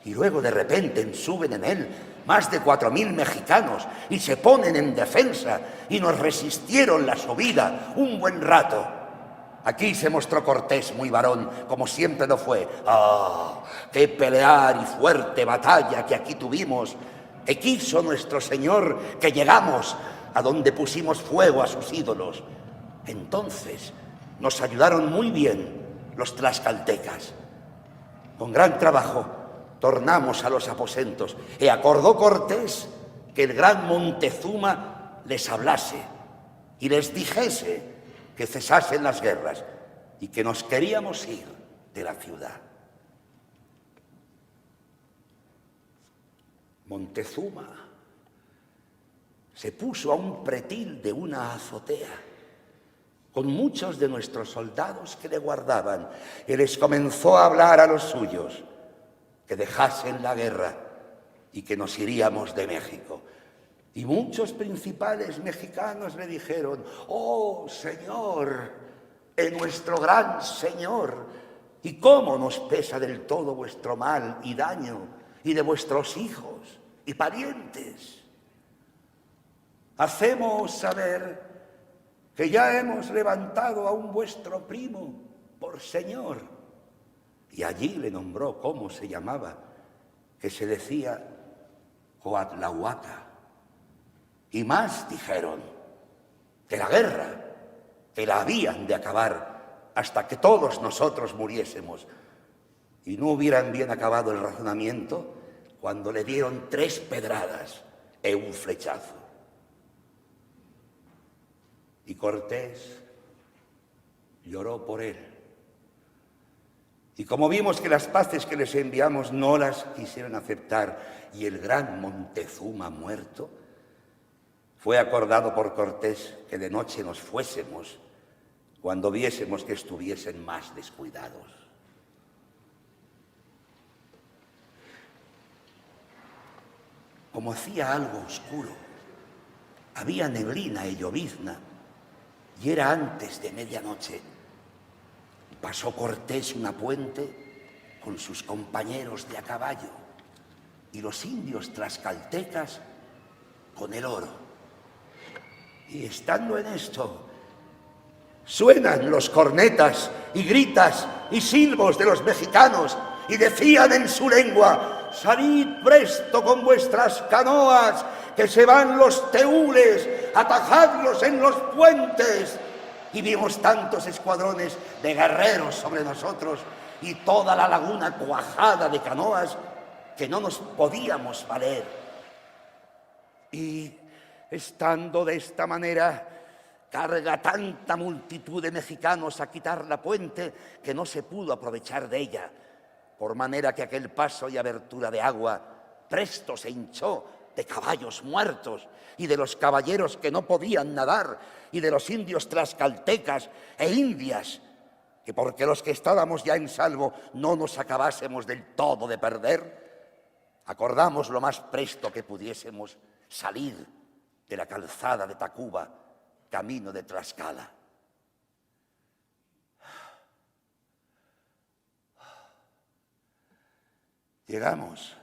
Y luego de repente suben en él más de 4.000 mexicanos y se ponen en defensa y nos resistieron la subida un buen rato. Aquí se mostró Cortés muy varón, como siempre lo fue. ¡Ah! ¡Qué pelear y fuerte batalla que aquí tuvimos! Que quiso nuestro Señor que llegamos a donde pusimos fuego a sus ídolos. Entonces nos ayudaron muy bien los tlaxcaltecas. Con gran trabajo tornamos a los aposentos y acordó Cortés que el gran Montezuma les hablase y les dijese que cesasen las guerras y que nos queríamos ir de la ciudad. Montezuma se puso a un pretil de una azotea con muchos de nuestros soldados que le guardaban y les comenzó a hablar a los suyos que dejasen la guerra y que nos iríamos de México. Y muchos principales mexicanos le dijeron: «Oh, Señor, nuestro gran Señor, ¿y cómo nos pesa del todo vuestro mal y daño y de vuestros hijos y parientes? Hacemos saber que ya hemos levantado a un vuestro primo por señor». Y allí le nombró cómo se llamaba, que se decía Coatlahuaca. Y más dijeron: de la guerra, que la habían de acabar hasta que todos nosotros muriésemos. Y no hubieran bien acabado el razonamiento cuando le dieron 3 pedradas e un flechazo. Y Cortés lloró por él. Y como vimos que las paces que les enviamos no las quisieron aceptar y el gran Montezuma muerto, fue acordado por Cortés que de noche nos fuésemos cuando viésemos que estuviesen más descuidados. Como hacía algo oscuro, había neblina y llovizna, y era antes de medianoche. Pasó Cortés una puente con sus compañeros de a caballo y los indios tlaxcaltecas con el oro. Y estando en esto, suenan los cornetas y gritas y silbos de los mexicanos y decían en su lengua: salid presto con vuestras canoas, que se van los teúles, atajadlos en los puentes. Y vimos tantos escuadrones de guerreros sobre nosotros y toda la laguna cuajada de canoas que no nos podíamos valer. Y estando de esta manera, carga tanta multitud de mexicanos a quitar la puente que no se pudo aprovechar de ella, por manera que aquel paso y abertura de agua presto se hinchó de caballos muertos y de los caballeros que no podían nadar y de los indios tlaxcaltecas e indias, que porque los que estábamos ya en salvo no nos acabásemos del todo de perder, acordamos lo más presto que pudiésemos salir de la calzada de Tacuba, camino de Tlaxcala. Llegamos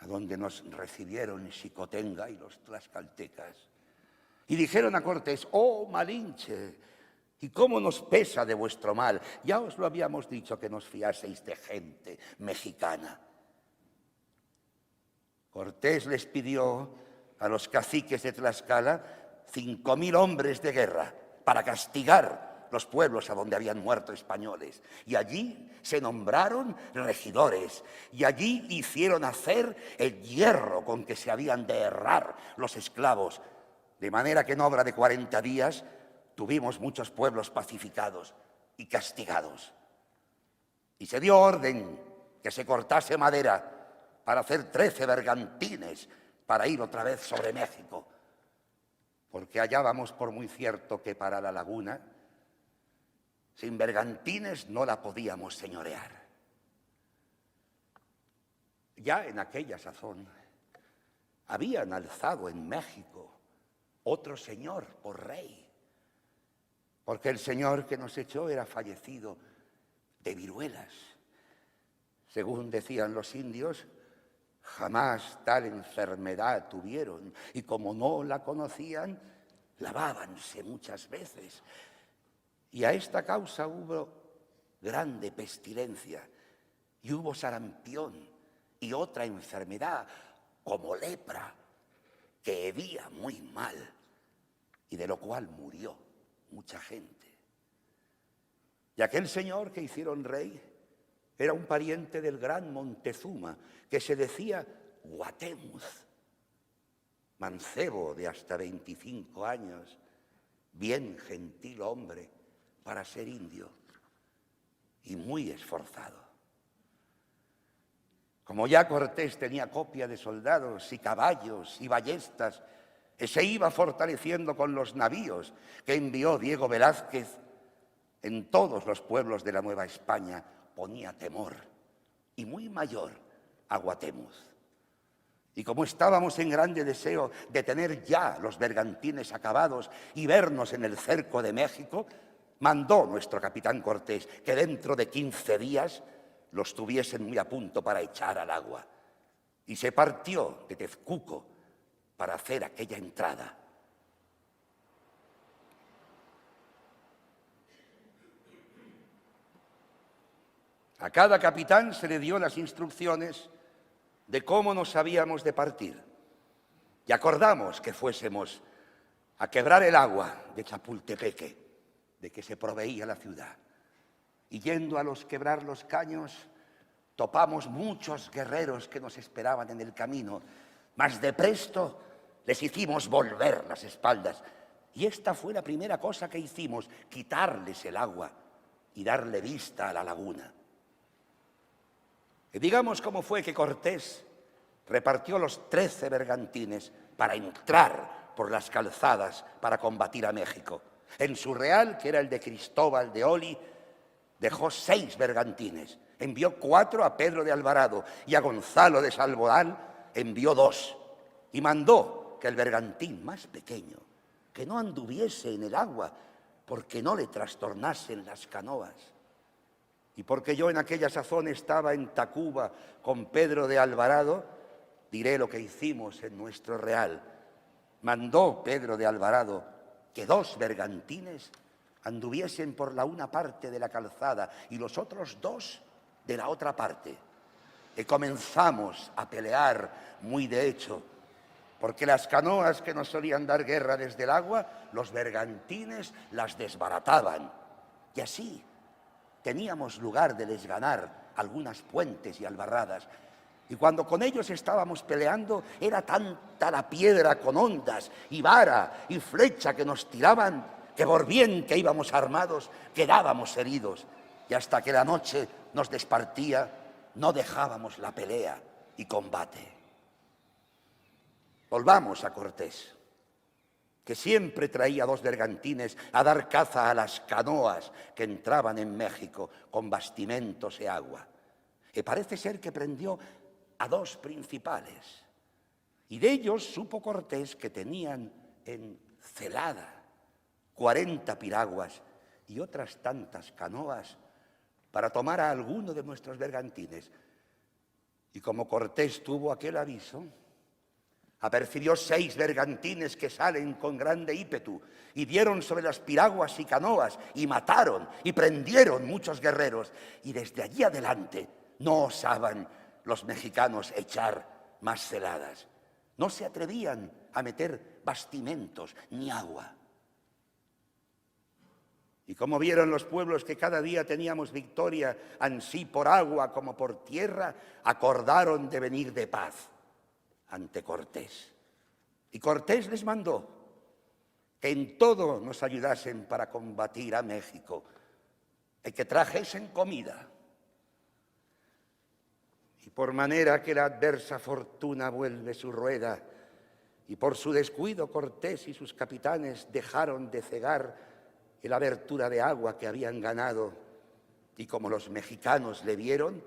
a donde nos recibieron Xicotenga y los tlaxcaltecas y dijeron a Cortés: oh Malinche, ¿y cómo nos pesa de vuestro mal? Ya os lo habíamos dicho que nos fiaseis de gente mexicana. Cortés les pidió a los caciques de Tlaxcala 5.000 hombres de guerra para castigar los pueblos a donde habían muerto españoles. Y allí se nombraron regidores y allí hicieron hacer el hierro con que se habían de herrar los esclavos. De manera que en obra de 40 días tuvimos muchos pueblos pacificados y castigados. Y se dio orden que se cortase madera para hacer 13 bergantines para ir otra vez sobre México, porque hallábamos por muy cierto que para la laguna, sin bergantines no la podíamos señorear. Ya en aquella sazón habían alzado en México otro señor por rey, porque el señor que nos echó era fallecido de viruelas. Según decían los indios, jamás tal enfermedad tuvieron, y como no la conocían, lavábanse muchas veces. Y a esta causa hubo grande pestilencia, y hubo sarampión y otra enfermedad como lepra, que hedía muy mal, y de lo cual murió mucha gente. Y aquel señor que hicieron rey era un pariente del gran Montezuma, que se decía Guatemuz, mancebo de hasta 25 años, bien gentil hombre para ser indio y muy esforzado. Como ya Cortés tenía copia de soldados y caballos y ballestas, se iba fortaleciendo con los navíos que envió Diego Velázquez, en todos los pueblos de la Nueva España ponía temor, y muy mayor, a Guatemuz. Y como estábamos en grande deseo de tener ya los bergantines acabados y vernos en el cerco de México, mandó nuestro capitán Cortés que dentro de 15 días los tuviesen muy a punto para echar al agua. Y se partió de Tezcuco para hacer aquella entrada. A cada capitán se le dio las instrucciones de cómo nos habíamos de partir. Y acordamos que fuésemos a quebrar el agua de Chapultepeque, de que se proveía la ciudad. Y yendo a quebrar los caños, topamos muchos guerreros que nos esperaban en el camino, mas de presto les hicimos volver las espaldas. Y esta fue la primera cosa que hicimos, quitarles el agua y darle vista a la laguna. Y digamos cómo fue que Cortés repartió los 13 bergantines para entrar por las calzadas para combatir a México. En su real, que era el de Cristóbal de Oli, dejó 6 bergantines. Envió 4 a Pedro de Alvarado y a Gonzalo de Salvodán envió 2. Y mandó que el bergantín más pequeño, que no anduviese en el agua porque no le trastornasen las canoas. Y porque yo en aquella sazón estaba en Tacuba con Pedro de Alvarado, diré lo que hicimos en nuestro real. Mandó Pedro de Alvarado que 2 bergantines anduviesen por la una parte de la calzada y los otros 2 de la otra parte. Y comenzamos a pelear muy de hecho, porque las canoas que nos solían dar guerra desde el agua, los bergantines las desbarataban. Y así teníamos lugar de desganar algunas puentes y albarradas. Y cuando con ellos estábamos peleando, era tanta la piedra con ondas y vara y flecha que nos tiraban, que por bien que íbamos armados, quedábamos heridos. Y hasta que la noche nos despartía, no dejábamos la pelea y combate. Volvamos a Cortés, que siempre traía 2 bergantines a dar caza a las canoas que entraban en México con bastimentos y agua. Y parece ser que prendió a 2 principales. Y de ellos supo Cortés que tenían en Celada 40 piraguas y otras tantas canoas para tomar a alguno de nuestros bergantines. Y como Cortés tuvo aquel aviso, apercibió 6 bergantines que salen con grande ímpetu y dieron sobre las piraguas y canoas y mataron y prendieron muchos guerreros. Y desde allí adelante no osaban los mexicanos echar más celadas. No se atrevían a meter bastimentos ni agua. Y como vieron los pueblos que cada día teníamos victoria, ansí por agua como por tierra, acordaron de venir de paz ante Cortés. Y Cortés les mandó que en todo nos ayudasen para combatir a México y que trajesen comida. Y por manera que la adversa fortuna vuelve su rueda, y por su descuido Cortés y sus capitanes dejaron de cegar la abertura de agua que habían ganado, y como los mexicanos le vieron,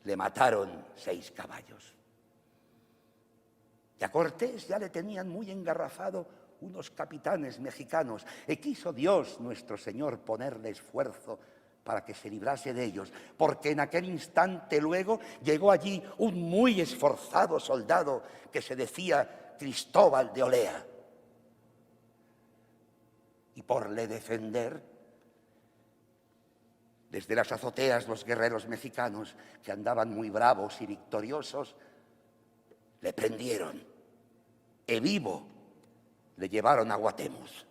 le mataron 6 caballos. Y a Cortés ya le tenían muy engarrafado unos capitanes mexicanos, y quiso Dios nuestro Señor ponerle esfuerzo para que se librase de ellos, porque en aquel instante luego llegó allí un muy esforzado soldado que se decía Cristóbal de Olea. Y por le defender, desde las azoteas los guerreros mexicanos, que andaban muy bravos y victoriosos, le prendieron. Y vivo le llevaron a Guatemos.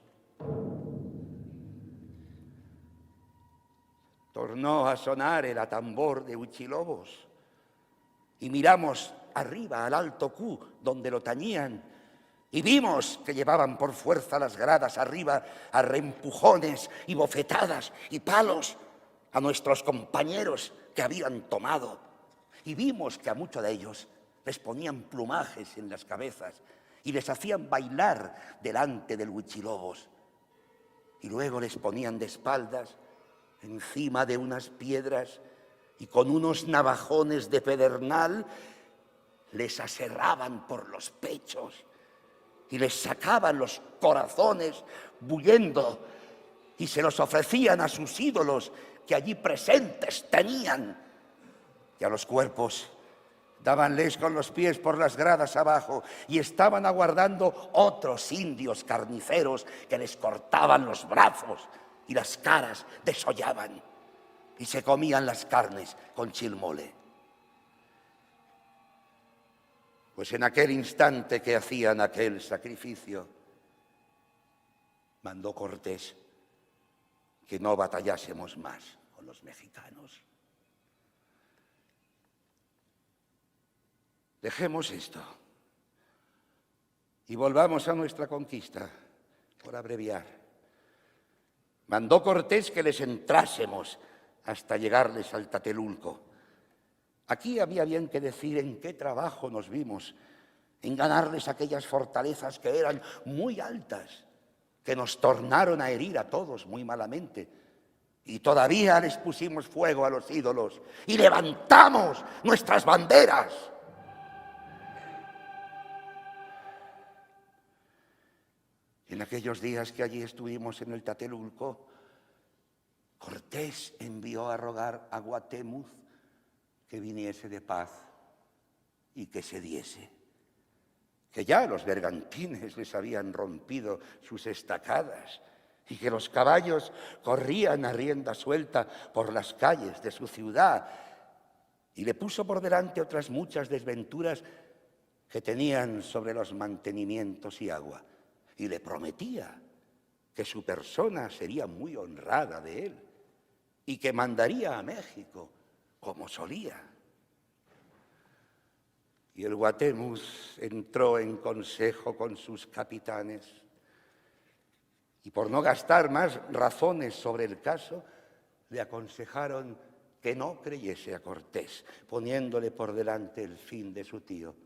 Tornó a sonar el atambor de Huichilobos y miramos arriba al alto Q donde lo tañían. Y vimos que llevaban por fuerza las gradas arriba a reempujones y bofetadas y palos a nuestros compañeros que habían tomado. Y vimos que a muchos de ellos les ponían plumajes en las cabezas y les hacían bailar delante del Huichilobos. Y luego les ponían de espaldas encima de unas piedras y con unos navajones de pedernal les aserraban por los pechos y les sacaban los corazones bullendo y se los ofrecían a sus ídolos que allí presentes tenían. Y a los cuerpos dábanles con los pies por las gradas abajo y estaban aguardando otros indios carniceros que les cortaban los brazos y las caras desollaban y se comían las carnes con chilmole. Pues en aquel instante que hacían aquel sacrificio, mandó Cortés que no batallásemos más con los mexicanos. Dejemos esto y volvamos a nuestra conquista, por abreviar. Mandó Cortés que les entrásemos hasta llegarles al Tlatelolco. Aquí había bien que decir en qué trabajo nos vimos, en ganarles aquellas fortalezas que eran muy altas, que nos tornaron a herir a todos muy malamente. Y todavía les pusimos fuego a los ídolos y levantamos nuestras banderas. En aquellos días que allí estuvimos en el Tlatelolco, Cortés envió a rogar a Guatemuz que viniese de paz y que se diese, que ya los bergantines les habían rompido sus estacadas y que los caballos corrían a rienda suelta por las calles de su ciudad, y le puso por delante otras muchas desventuras que tenían sobre los mantenimientos y agua, y le prometía que su persona sería muy honrada de él y que mandaría a México como solía. Y el Guatemuz entró en consejo con sus capitanes y, por no gastar más razones sobre el caso, le aconsejaron que no creyese a Cortés, poniéndole por delante el fin de su tío,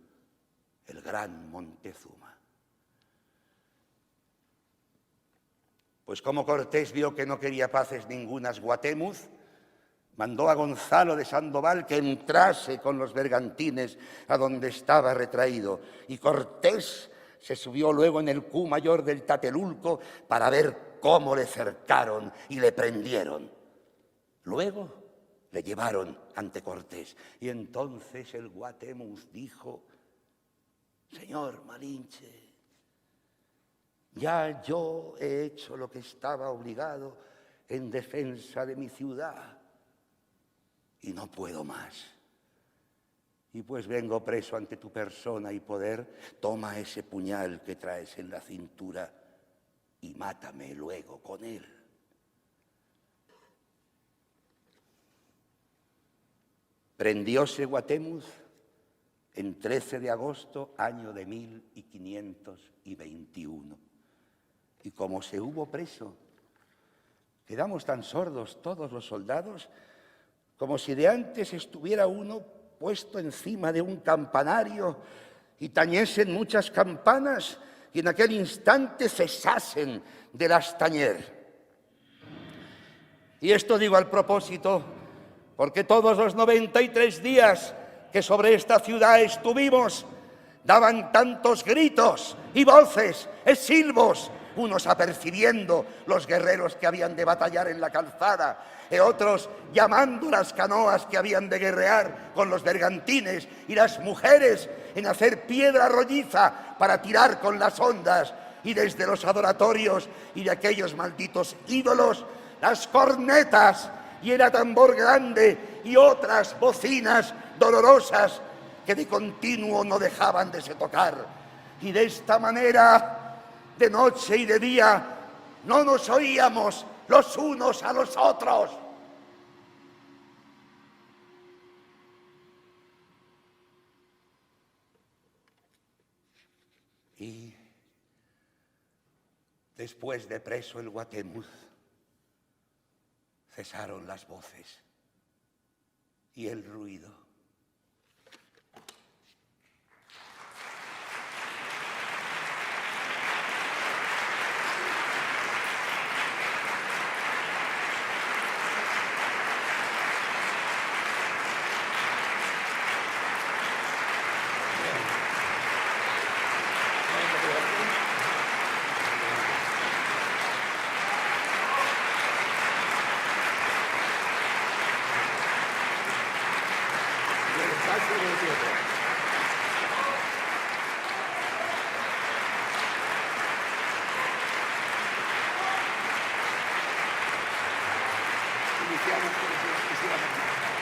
el gran Montezuma. Pues como Cortés vio que no quería paces ningunas Guatemuz, mandó a Gonzalo de Sandoval que entrase con los bergantines a donde estaba retraído. Y Cortés se subió luego en el cu mayor del Tlatelolco para ver cómo le cercaron y le prendieron. Luego le llevaron ante Cortés. Y entonces el Guatemuz dijo: Señor Malinche, ya yo he hecho lo que estaba obligado en defensa de mi ciudad y no puedo más. Y pues vengo preso ante tu persona y poder, toma ese puñal que traes en la cintura y mátame luego con él. Prendióse Guatemuz en 13 de agosto, año de 1521. Y como se hubo preso, quedamos tan sordos todos los soldados como si de antes estuviera uno puesto encima de un campanario y tañesen muchas campanas y en aquel instante cesasen de las tañer. Y esto digo al propósito, porque todos los 93 días que sobre esta ciudad estuvimos, daban tantos gritos y voces y silbos, unos apercibiendo los guerreros que habían de batallar en la calzada, y otros llamando las canoas que habían de guerrear con los bergantines, y las mujeres en hacer piedra rolliza para tirar con las ondas, y desde los adoratorios y de aquellos malditos ídolos, las cornetas y el tambor grande y otras bocinas dolorosas que de continuo no dejaban de se tocar. Y de esta manera, de noche y de día, no nos oíamos los unos a los otros. Y después de preso el Guatemuz, cesaron las voces y el ruido. Iniciamos con